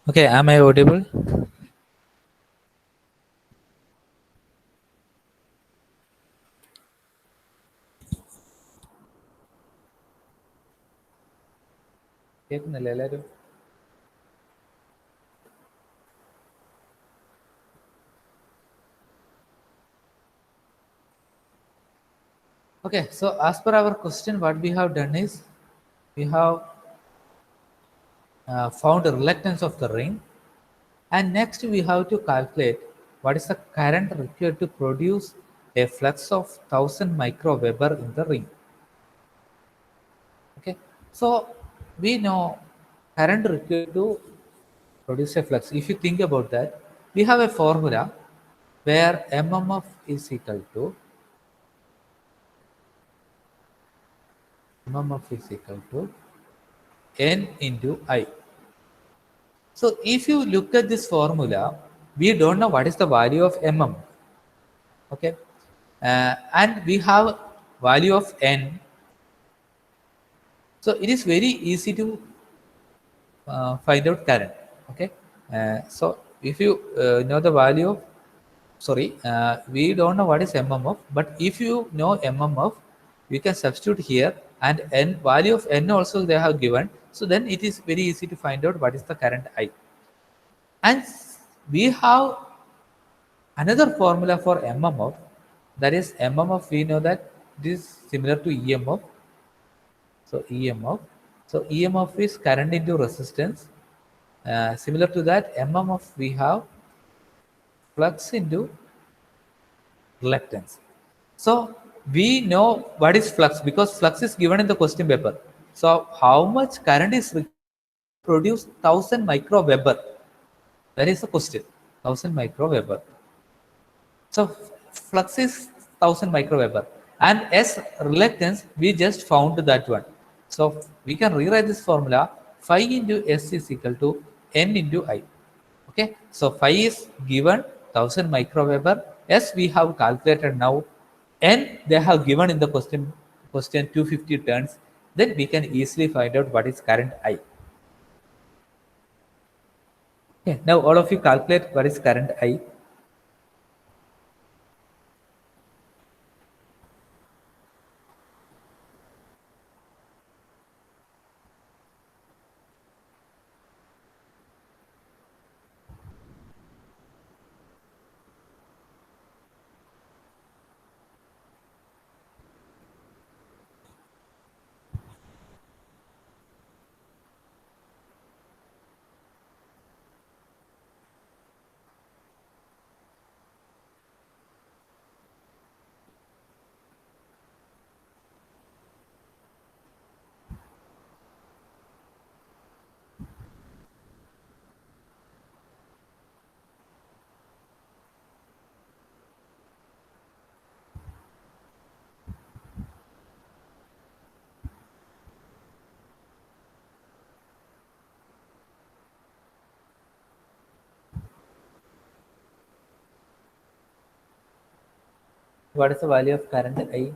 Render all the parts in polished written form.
Okay, am I audible? കേൾക്കുന്നില്ല എല്ലാവരും? Okay, so as per our question, what we have done is we have found the reluctance of the ring, and next we have to calculate what is the current required to produce a flux of 1000 microweber in the ring. Okay, so we know current required to produce a flux. If you think about that, we have a formula where mmf is equal to n into I. So if you look at this formula, we don't know what is the value of mm. Okay, and we have value of n. So it is very easy to find out current. Okay, so if you know the value of, sorry, we don't know what is mmf, but if you know mmf, we can substitute here, and n value of n also they have given. So then it is very easy to find out what is the current I. And we have another formula for mmf, that is mmf. We know that this is similar to emf. So emf. So emf is current into resistance. Similar to that, mmf we have flux into reluctance. So we know what is flux because flux is given in the question paper. So how much current is produced? 1000 microweber. That is the question. 1000 microweber. So flux is 1000 microweber, and S reluctance we just found that one. So we can rewrite this formula: phi into S is equal to N into I. Okay, so phi is given 1000 microweber. S we have calculated now. N they have given in the question 250 turns. Then we can easily find out what is current I. Okay, now all of you calculate what is current I. What is the value of current I?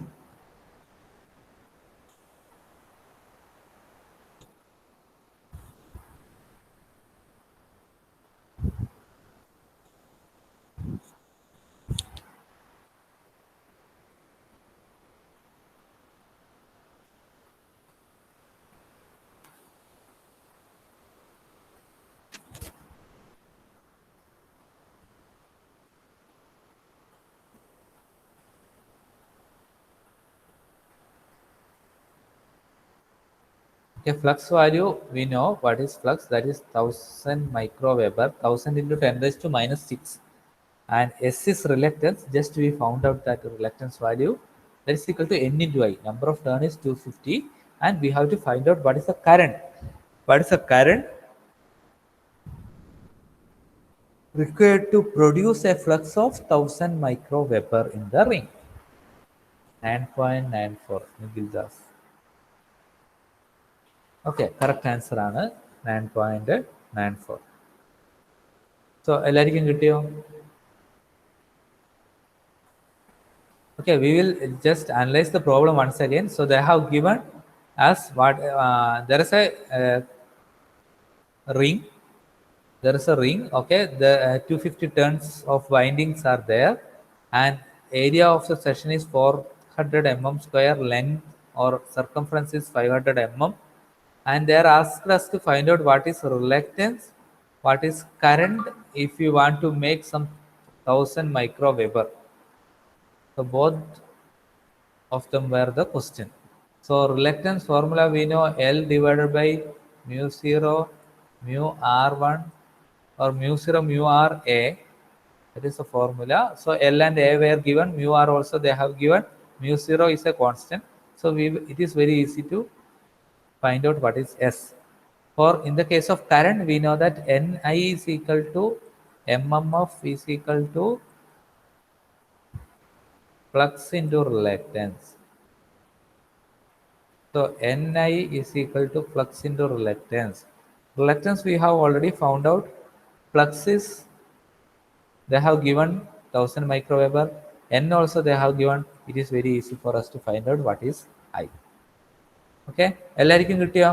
Okay, flux value, we know what is flux, that is 1000 microweber, 1000 into 10 raised to minus 6. And S is reluctance, just we found out that reluctance value, that is equal to N into I. Number of turn is 250, and we have to find out what is the current. What is the current required to produce a flux of 1000 microweber in the ring? 9.94 Nigildas. Okay, correct answer ആണ് 9.94. So എല്ലാവർക്കും കിട്ടിയോ? Okay, we will just analyze the problem once again. So they have given us what there is a ring, there is a ring, okay, the 250 turns of windings are there, and area of the section is 400 square, length or circumference is 500 and they are asked us to find out what is reluctance, what is current if you want to make some 1000 microweber. So both of them were the question. So reluctance formula we know L divided by mu 0 mu R1 or mu 0 mu R A. That is the formula. So L and A were given, mu R also they have given, mu 0 is a constant. So it is very easy to find out what is S. For in the case of current, we know that Ni is equal to mmf is equal to flux into reluctance. So Ni is equal to flux into reluctance. Reluctance we have already found out. Flux is they have given 1000 microweber. N also they have given. It is very easy for us to find out what is I. Okay. എല്ലാവർക്കും കിട്ടിയോ?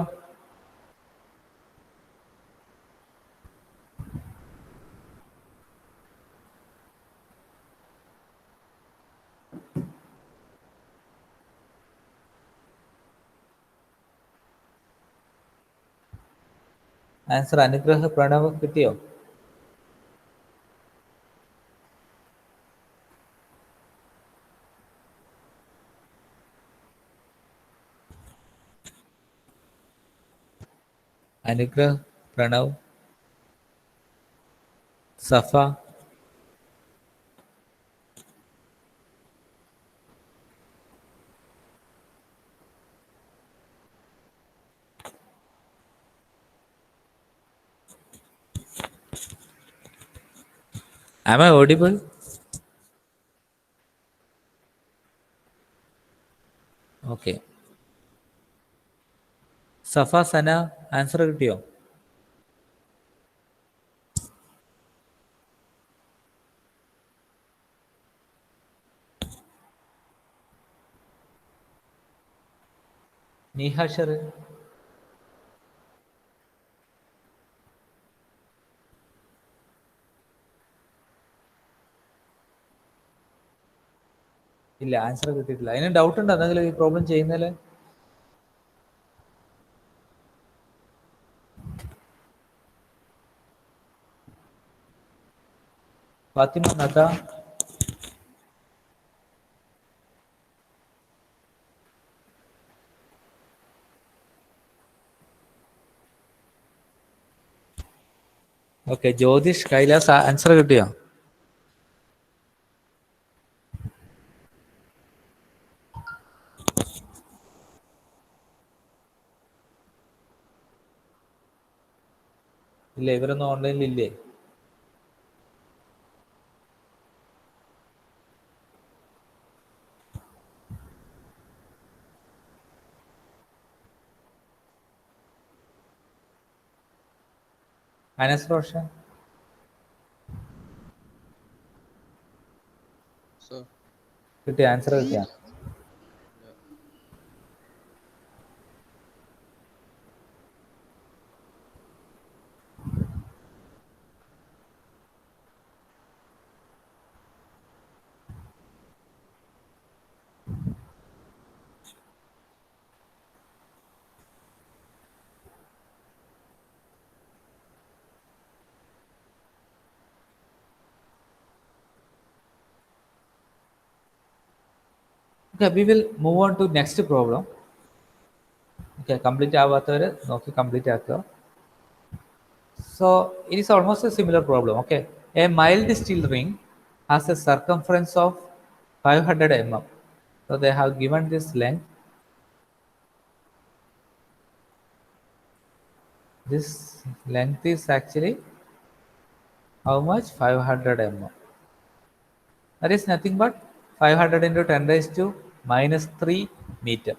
Answer അനുഗ്രഹ പ്രണവ് കിട്ടിയോ? അനുഗ്രഹ്, പ്രണവ്, സഫ. Am I audible? Okay. Safa, Sana answer കിട്ടിയോ? നീഹാഷർ? ഇല്ല, answer കിട്ടിയിട്ടില്ല. അതിന് doubt ഉണ്ടോ എന്തെങ്കിലും ഈ പ്രോബ്ലം ചെയ്യുന്നതിൽ? ഫാത്തിമ, നദ? ഓക്കെ. ജ്യോതിഷ്, കൈലാസ് ആൻസർ കിട്ടിയോ? ഇല്ല, ഇവരൊന്നും ഓൺലൈനിൽ ഇല്ലേ? അനസ് റോഷൻ Sir, കിട്ടിയ? ആൻസർ കിട്ടിയ? yeah. Okay, we will move on to next problem. Okay, complete ആവാത്തവർ നോക്കി കംപ്ലീറ്റ് ആക്കുക. So it is almost a similar problem. Okay, a mild steel ring has a circumference of 500 So they have given this length. This length is actually how much? 500 That is nothing but 500 into 10 raised to minus 3 meter.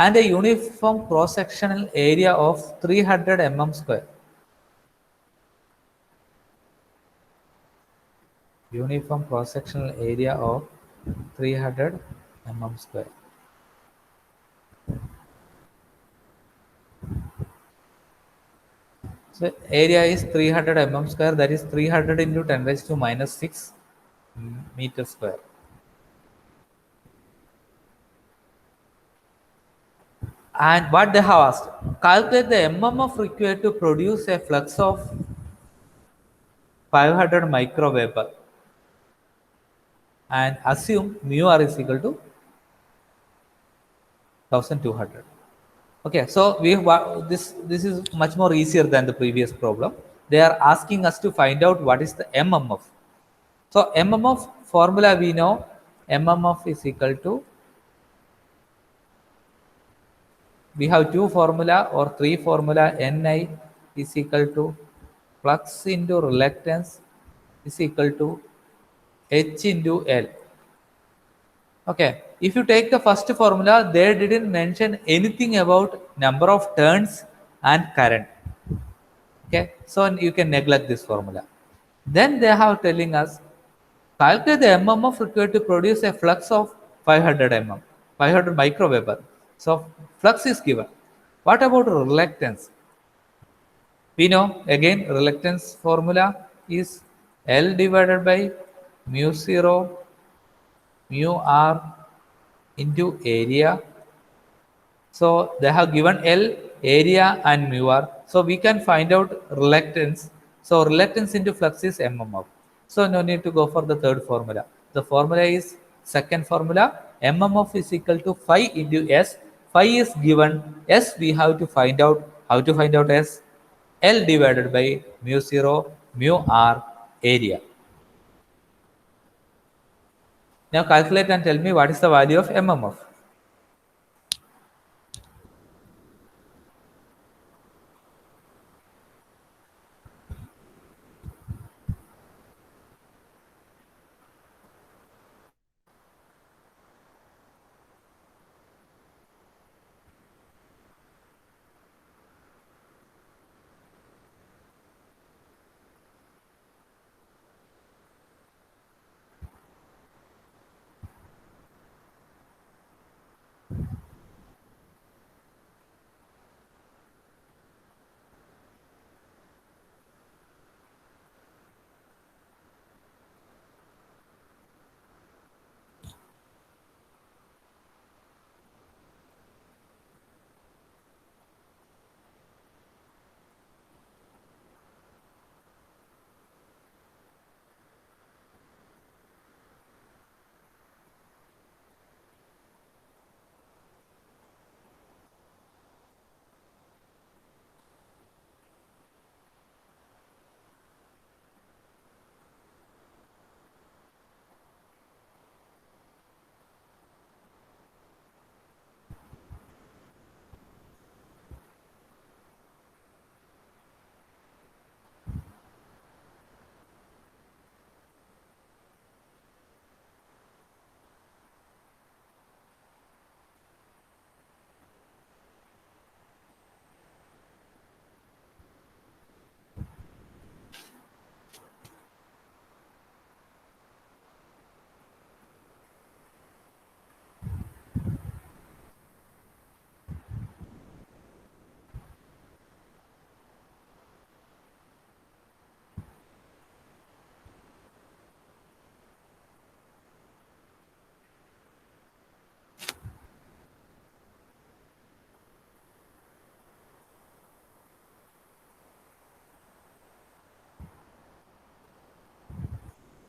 And a uniform cross-sectional area of 300 square. Uniform cross-sectional area of 300 square. So area is 300 mm square. That is 300 into 10 raised to minus 6 meter square. And what they have asked, calculate the mmf required to produce a flux of 500 microweber and assume mu r is equal to 1200. Okay, so this is much more easier than the previous problem. They are asking us to find out what is the mmf. So mmf formula we know, mmf is equal to, we have two formula or three formula. Ni is equal to flux into reluctance is equal to h into L. Okay, if you take the first formula, they didn't mention anything about number of turns and current. Okay, so you can neglect this formula. Then they have telling us calculate the mmf required to produce a flux of 500 mm, 500 microweber. So flux is given. What about reluctance? We know again reluctance formula is L divided by mu 0 mu r into area. So they have given L, area and mu r. So we can find out reluctance. So reluctance into flux is mmf. So no need to go for the third formula. The formula is second formula. mmf is equal to phi into S. Phi is given. S we have to find out. How to find out S? L divided by mu 0 mu r area. Now calculate and tell me what is the value of mmf.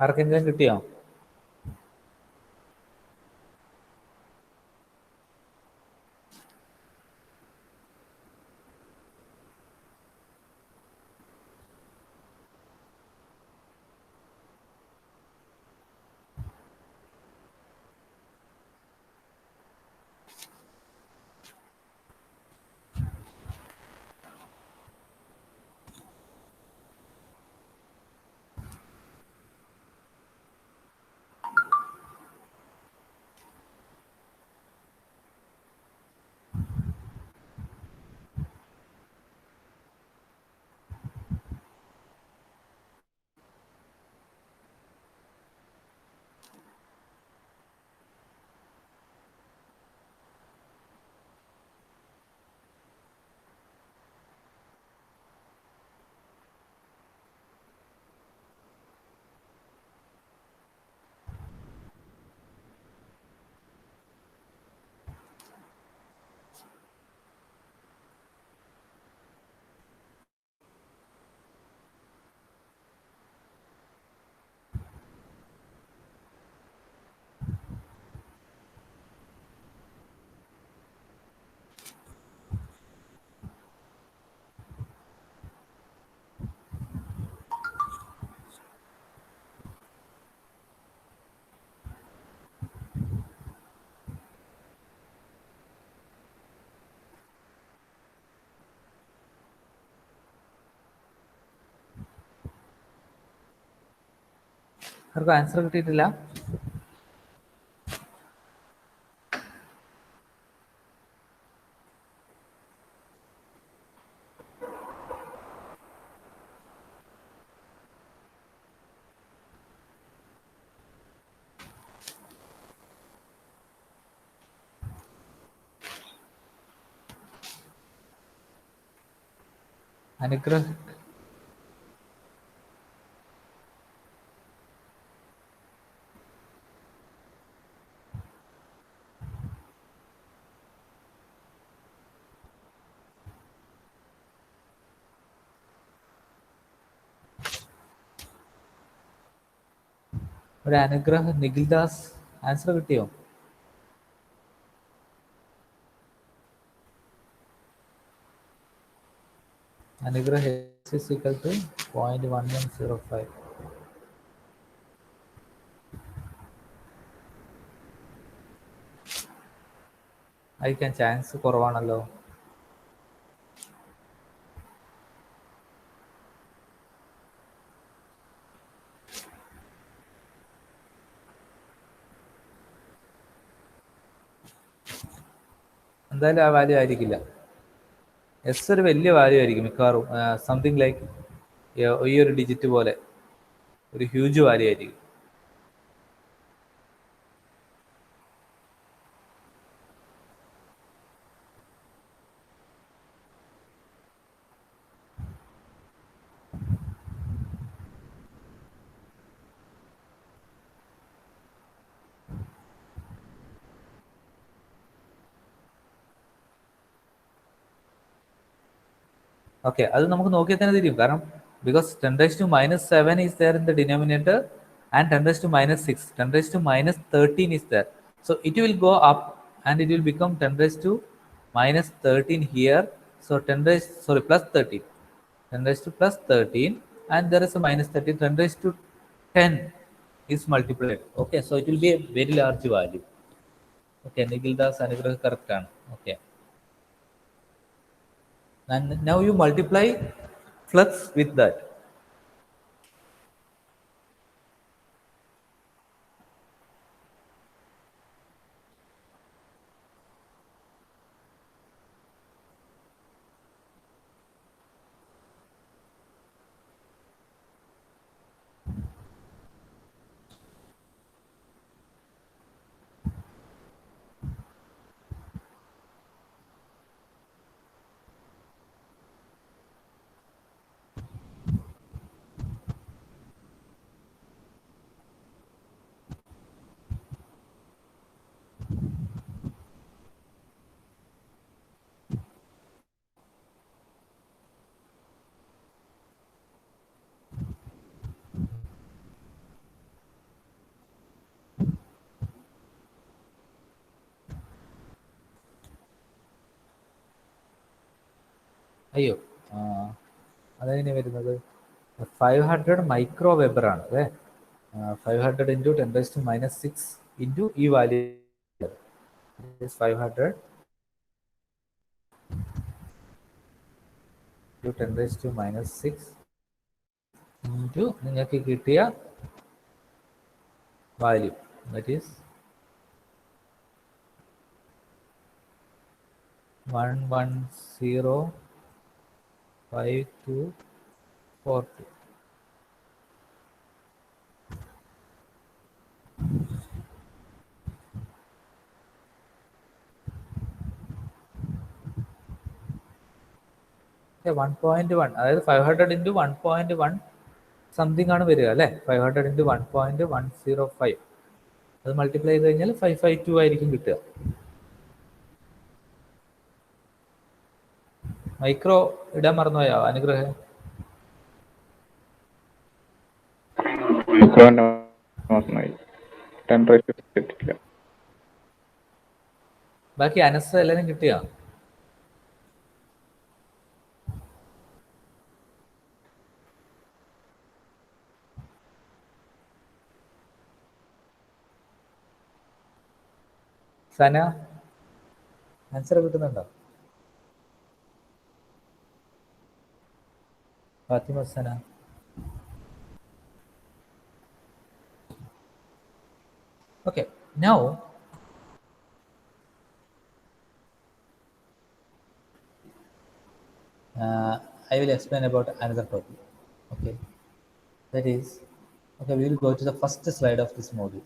ആർക്കെങ്കിലും കിട്ടിയോ? ആർക്കും answer കിട്ടിയിട്ടില്ല? അനുഗ്രഹ് ഒരു Anugrah Nikhil Das answer കിട്ടിയോ? Anugrah is equal to 0.1105. അയക്കാൻ chance കുറവാണല്ലോ. എന്തായാലും ആ വാല്യൂ ആയിരിക്കില്ല. എസ് ഒരു വലിയ വാല്യൂ ആയിരിക്കും മിക്കവാറും. സംതിങ് ലൈക്ക് ഈ ഒരു ഡിജിറ്റ് പോലെ ഒരു ഹ്യൂജ് വാല്യൂ ആയിരിക്കും. ഓക്കെ, അത് നമുക്ക് നോക്കിയാൽ തന്നെ തിരിയും. കാരണം because 10⁻⁻7 is there in the denominator and 10⁻⁻6, 10⁻⁻13 is there. So it will go up and it will become 10⁻⁻13 here. So plus 13, 10⁻+13, and there is a -13. 10⁻10 is multiplied. Okay, so it will be a very large value. Okay, Nikhil Das Anugrah correct ആണ്. Okay. And now you multiply flux with that. അയ്യോ, അതെങ്ങനെ വരുന്നത്? 500 micro weber ആണ് അല്ലേ? 500 into 10⁻⁻6 into ഈ value 500 into 10⁻⁻6 into നിങ്ങൾക്ക് കിട്ടിയ value, that is 1105242. Okay, 1.1, അതായത് 500 ഇൻറ്റു 1.1 സംതിങ് ആണ് വരിക അല്ലേ? 500 ഇൻറ്റു 1.105, അത് മൾട്ടിപ്ലൈ ചെയ്ത് കഴിഞ്ഞാൽ 552 ആയിരിക്കും കിട്ടുക. മൈക്രോ ഇടാൻ മറന്നുപോയോ അനുഗ്രഹം? ബാക്കി അനസ് എല്ലാവരും കിട്ടിയോ? സന ആൻസർ കിട്ടുന്നുണ്ടോ? ഫാത്തിമ സന Okay, now I will explain about another topic. Okay, that is, okay, we will go to the first slide of this module.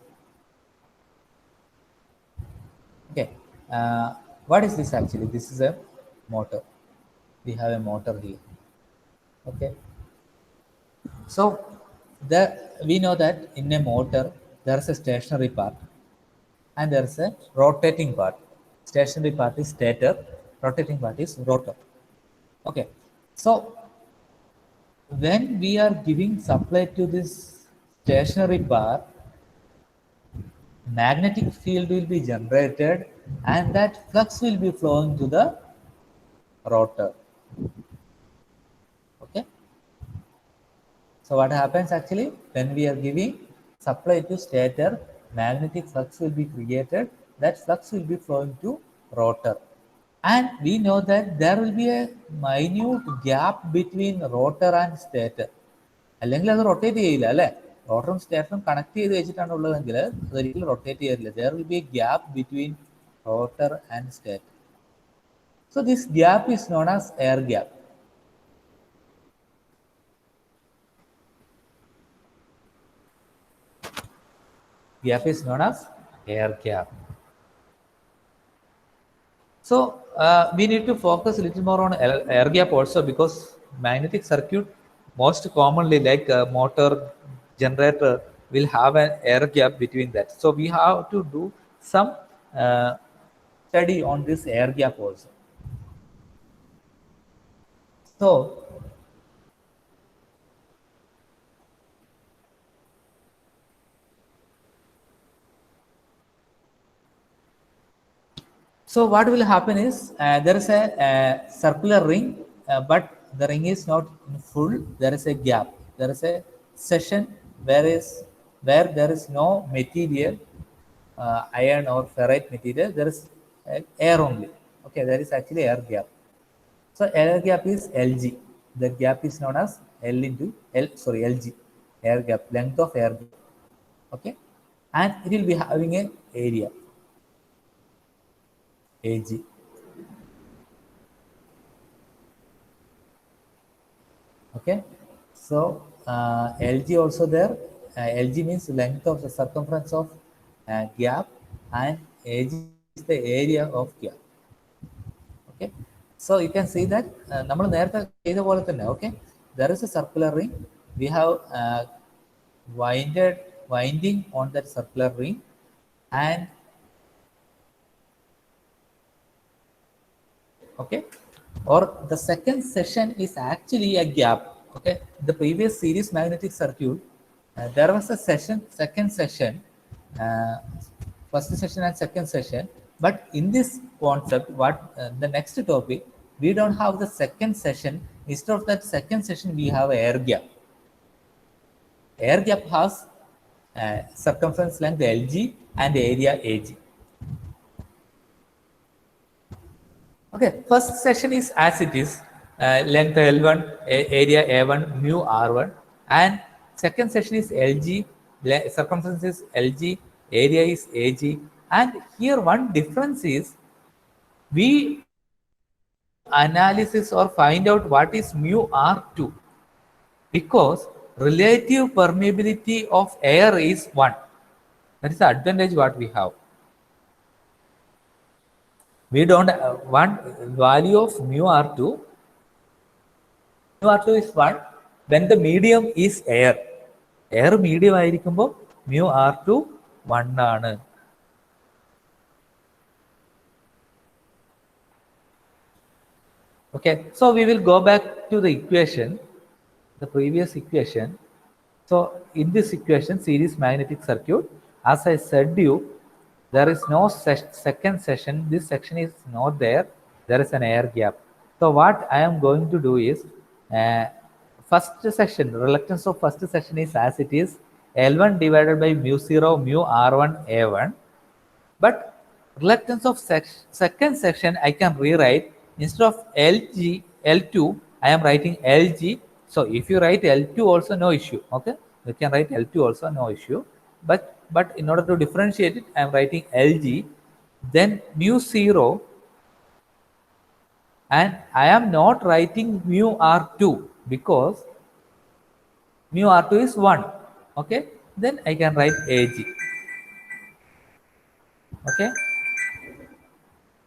Okay, what is this actually? This is a motor. We have a motor here. Okay, so the we know that in a motor there is a stationary part and there is a rotating part. Stationary part is stator, rotating part is rotor. Okay, so when we are giving supply to this stationary part, magnetic field will be generated and that flux will be flowing to the rotor. Okay, so what happens actually when we are giving supply to stator, magnetic flux will be created, that flux will be flowing to rotor. And we know that there will be a minute gap between rotor and stator. അല്ലെങ്കിൽ അത് rotate ചെയ്യില്ല അല്ലേ? റോട്ടറും സ്റ്റേറ്ററും connect ചെയ്ത് വെച്ചിട്ടാണ് ഉള്ളതെങ്കിൽ അതൊരിക്കലും rotate ചെയ്യില്ല. There will be a gap between rotor and stator. So this gap is known as air gap. Gap is known as air gap. So we need to focus a little more on air gap also, because magnetic circuit most commonly like motor, generator will have an air gap between that. So we have to do some study on this air gap also. So So what will happen is there is a circular ring, but the ring is not in full. There is a gap. There is a section where there is no material, iron or ferrite material. There is air only. Okay, there is actually air gap. So air gap is Lg. The gap is known as L into L. Sorry, Lg, air gap, length of air gap. Okay, and it will be having a area. Ag. Okay, so Lg also there. Lg means length of the circumference of gap, and Ag is the area of gap. Okay, so you can see that നമ്മൾ നേരത്തെ ചെയ്ത പോലെ തന്നെ. Okay, there is a circular ring. We have winding on that circular ring, and okay, or the second session is actually a gap. Okay, the previous series magnetic circuit, there was a second session, uh, first session and second session, but in this concept, what the next topic, we don't have the second session. Instead of that second session, we have air gap. Air gap has circumference length Lg and area Ag. Okay, first session is as it is, length L1, area A1, mu R1, and second session is Lg, circumference is Lg, area is Ag, and here one difference is we analysis or find out what is mu R2, because relative permeability of air is 1. That is the advantage what we have. We don't want value of mu R2. Mu R2 is 1 when the medium is air. Air medium ആയിരിക്കുമ്പോൾ mu R2 1 ആണ്. Okay, so we will go back to the equation, the previous equation. So in this equation, series magnetic circuit, as I said you, there is no second session. This section is not there. There is an air gap. So what I am going to do is, first section, reluctance of first section is as it is, L1 divided by mu 0 mu R1 A1. But reluctance of second section I can rewrite, instead of Lg L2 I am writing Lg. So if you write L2 also, no issue. Okay, you can write L2 also, no issue. But but in order to differentiate it, I am writing Lg, then mu 0, and I am not writing mu R2 because mu R2 is 1. Okay, then I can write Ag. Okay,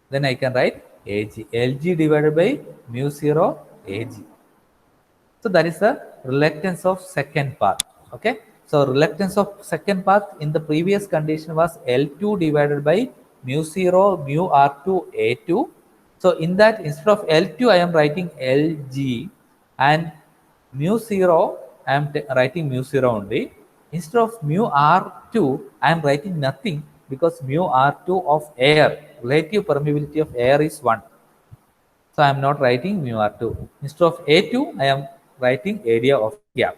then I can write Ag. Lg divided by mu 0 Ag. So that is the reluctance of second path. Okay. So reluctance of second path in the previous condition was L2 divided by mu 0 mu R2 A2. So in that, instead of L2 I am writing Lg, and mu 0 I am writing mu 0 only. Instead of mu R2 I am writing nothing because mu R2 of air, relative permeability of air, is 1. So I am not writing mu R2. Instead of A2, I am writing area of gap.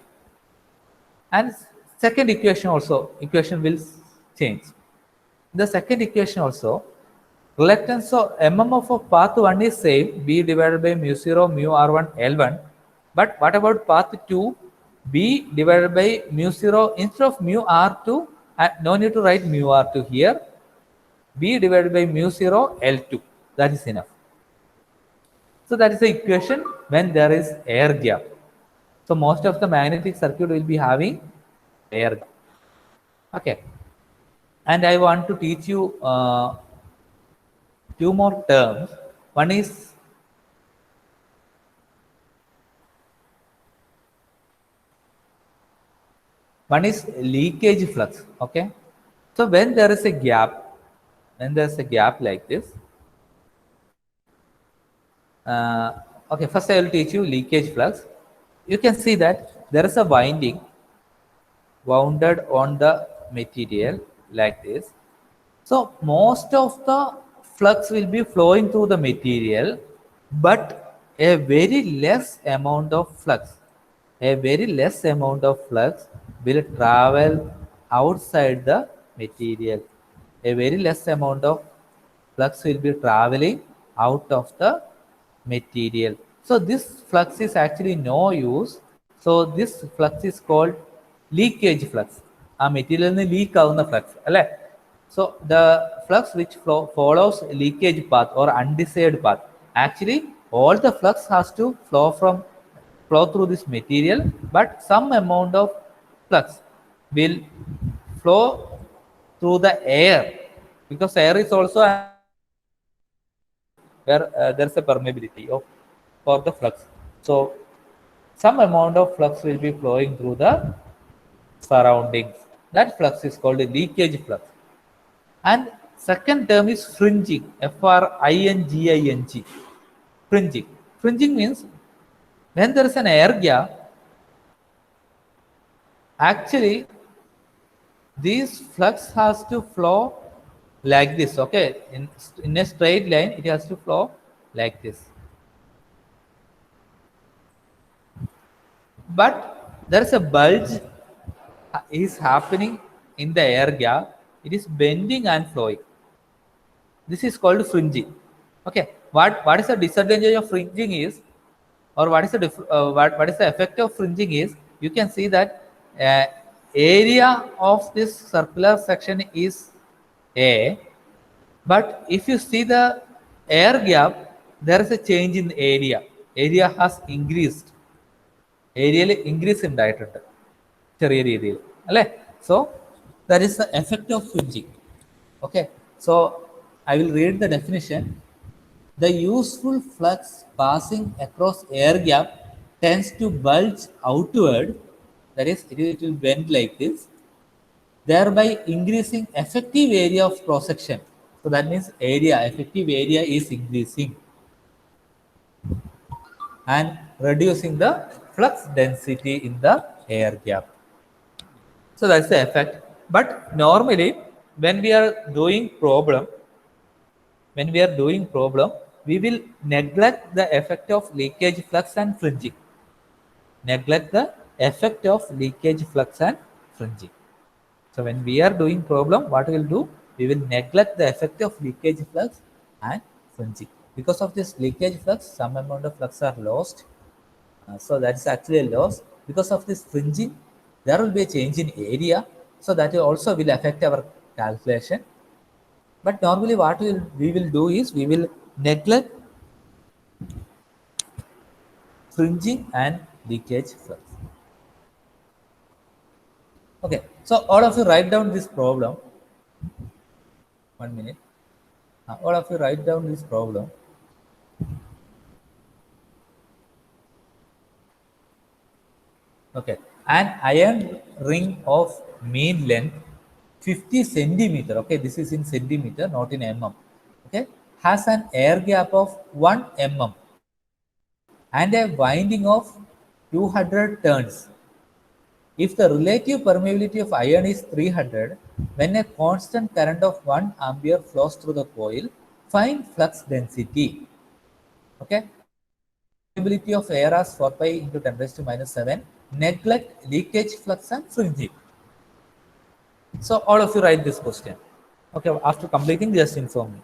And second equation will change. The second equation also, reluctance of MMF of path 1 is same, B divided by mu 0 mu R1 L1. But what about path 2? B divided by mu 0, instead of mu R2, no need to write mu R2 here. B divided by mu 0 L2. That is enough. So that is the equation when there is air gap. So most of the magnetic circuit will be having air gap. Okay. And I want to teach you two more terms. One is leakage flux. Okay. So when there is a gap, like this, okay, first I will teach you leakage flux. You can see that there is a winding wounded on the material like this. So most of the flux will be flowing through the material, but a very less amount of flux will travel outside the material. A very less amount of flux will be traveling out of the material. So this flux is actually no use. So this flux is called leakage flux. ആ മെറ്റീരിയലിൽ നിന്ന് leak ആവുന്ന flux അല്ലേ. So the flux which follows leakage path or undesired path, actually all the flux has to flow through this material, but some amount of flux will flow through the air, because air is also where there's a permeability for the flux. So some amount of flux will be flowing through the surroundings. That flux is called a leakage flux. And second term is fringing, Fringing. Fringing. Fringing means when there is an air gap, actually this flux has to flow like this. Okay, in a straight line it has to flow like this. But there is a bulge is happening in the air gap. It is bending and flowing. This is called fringing. Okay, what is the disadvantage of fringing is, or what is the what is the effect of fringing is, you can see that area of this circular section is A, but if you see the air gap, there is a change in area. Area has increased. ഏരിയയിൽ increase ഉണ്ടായിട്ടുണ്ട് ചെറിയ രീതിയിൽ അല്ലേ. So that is the effect of fringing. Okay, so I will read the definition. The useful flux passing across air gap tends to bulge outward, that is, it will bend like this, thereby increasing effective area of cross section. So that means effective area is increasing and reducing the flux density in the air gap. So that's the effect. But normally when we are doing problem, we will neglect the effect of leakage flux and fringing. So when we are doing problem, what we will do? We will neglect the effect of leakage flux and fringing. Because of this leakage flux, some amount of flux are lost. So that is actually a loss. Because of this fringing, there will be a change in area. So that also will affect our calculation. But normally what we will do is we will neglect fringing and leakage flux. Okay, so all of you write down this problem. 1 minute. All of you write down this problem. Okay, an iron ring of mean length 50 centimeter. Okay, this is in centimeter, not in mm. Okay, has an air gap of 1 mm and a winding of 200 turns. If the relative permeability of iron is 300, when a constant current of 1 ampere flows through the coil, find flux density. Okay, permeability of air as 4 pi into 10 raised to minus 7. Neglect leakage flux and fringing. So all of you write this question. Okay, after completing, just inform me.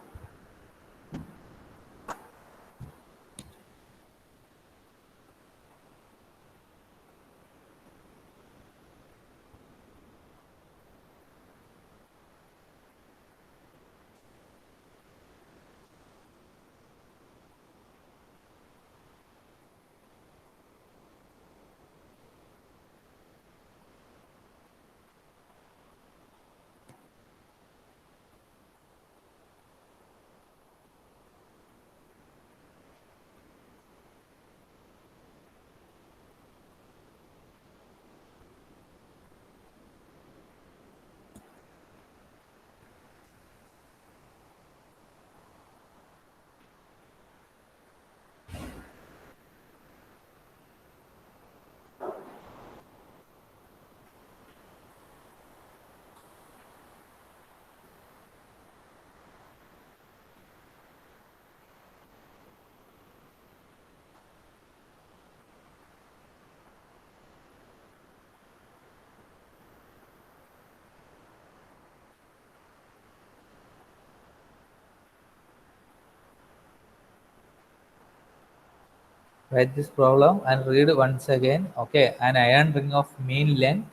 Write this problem and read once again. Okay, an iron ring of mean length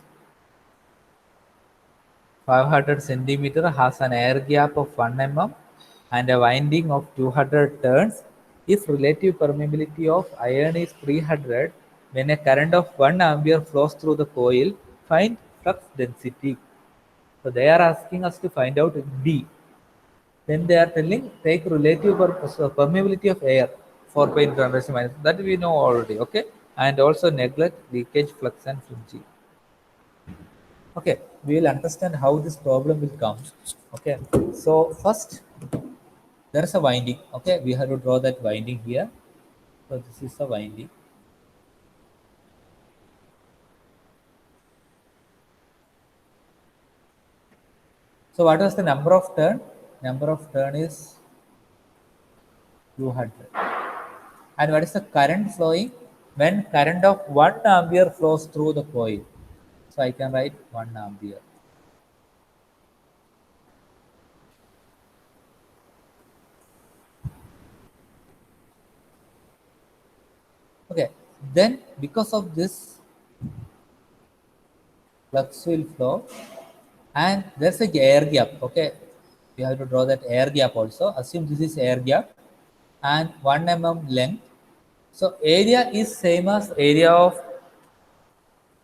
500 centimeter has an air gap of 1 mm and a winding of 200 turns. If relative permeability of iron is 300, when a current of 1 ampere flows through the coil, find flux density. So they are asking us to find out D. Then they are telling take relative permeability of air 4 pi into 10 raised to minus. That we know already. Okay, and also neglect leakage flux and fringing. Okay, we will understand how this problem will come. Okay, so first there is a winding. Okay, we have to draw that winding here. So this is the winding. So what was the number of turn? Number of turn is 200. And what is the current flowing? When current of 1 ampere flows through the coil. So I can write 1 ampere. Okay, then because of this flux will flow and there's a air gap. Okay, we have to draw that air gap also. Assume this is air gap and 1 mm length. So area is same as area of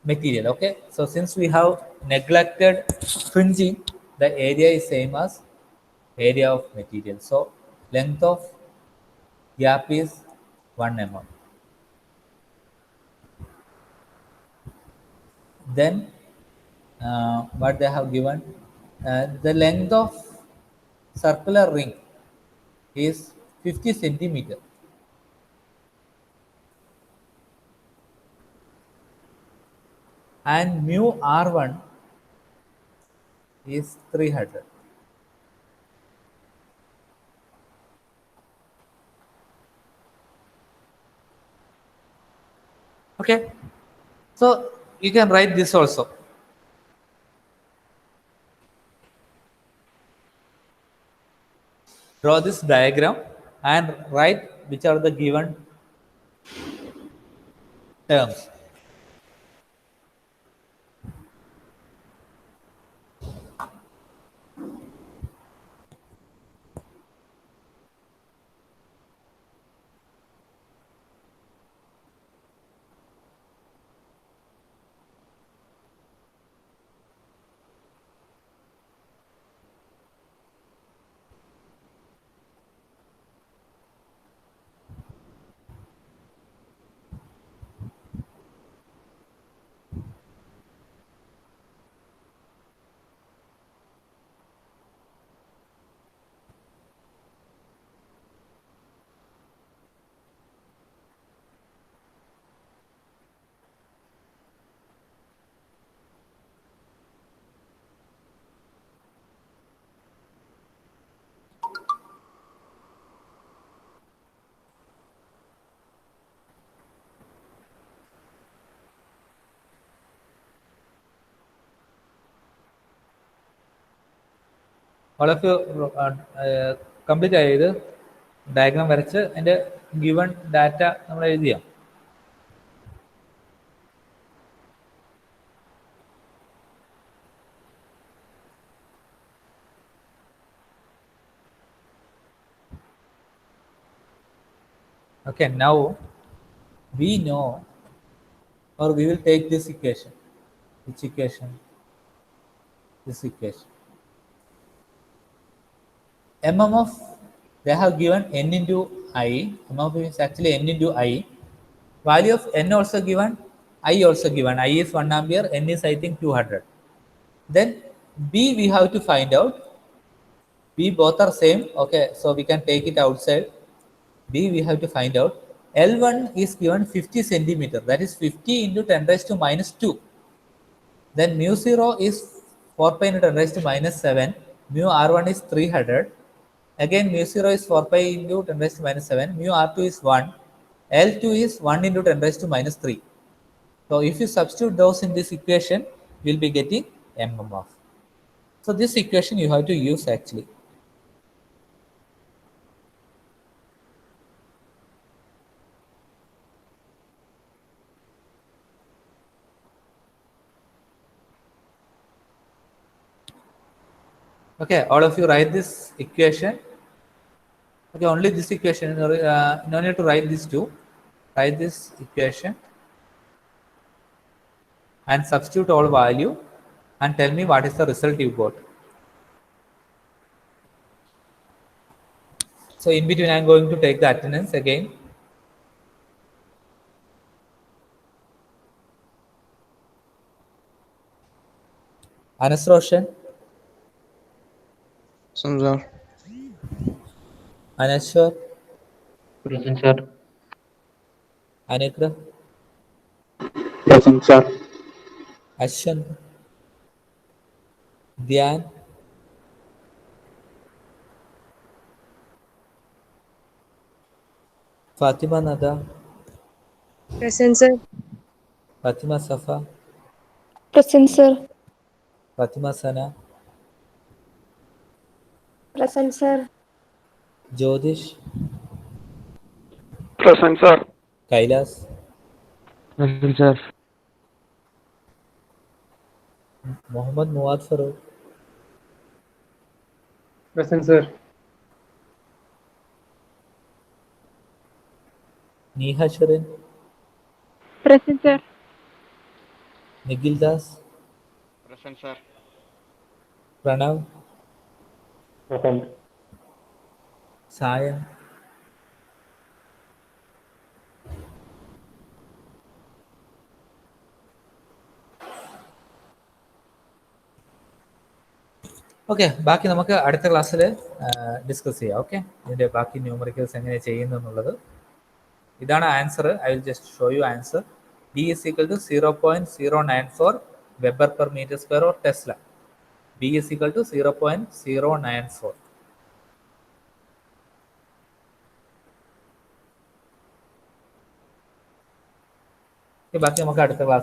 material. Okay, so since we have neglected fringing, the area is same as area of material. So length of gap is 1 mm. Then what they have given, the length of circular ring is 50 centimeter and mu r1 is 300. Okay, so you can write this also. Draw this diagram and write which are the given terms. All of you complete ചെയ്ത് diagram വരച്ച് അതിൻ്റെ given data നമ്മൾ എഴുതിയ okay. Now we know, or we will take this equation. Which equation? This equation. MM of, they have given n into I. MM is actually n into I. Value of n also given, I also given. I is 1 ampere, n is I think 200. Then B we have to find out. B both are same. Okay, so we can take it outside. B we have to find out. L1 is given 50 centimeter. That is 50 into 10 raised to minus 2. Then mu 0 is 4 pi into 10 raised to minus 7. Mu R1 is 300. Again, mu 0 is 4 pi into 10 raised to minus 7. Mu R2 is 1. L2 is 1 into 10 raised to minus 3. So if you substitute those in this equation, we'll be getting mm of. So this equation you have to use actually. Okay, all of you write this equation. Okay, only this equation. No need to write this two. Write this equation and substitute all value and tell me what is the result you got. So in between, I am going to take the attendance again. Anas Roshan, Present, sir. Anashwar, Present, sir. Anikra, Present, sir. Ashant, Dhyan, Fatima Nada, Present, sir. Fatima Safa, Present, sir. Fatima Sana, Present, sir. Jyotish, Present, sir. Kailas, Present, sir. Mohammad Muad Farooq, Present, sir. Neha Sharin, Present, sir. Nikhil Das, Present, sir. Pranav, Present. Sayan, okay. ബാക്കി നമുക്ക് അടുത്ത ക്ലാസ്സിൽ discuss ചെയ്യാം. Okay, ഇതിൻ്റെ ബാക്കി numericals എങ്ങനെ ചെയ്യുന്നു എന്നുള്ളത്. ഇതാണ് answer. I will just show you answer. D is equal to 0.094 Weber per meter square or Tesla. B is equal to 0.094. ബാക്കി നമുക്ക് അടുത്ത ക്ലാസ്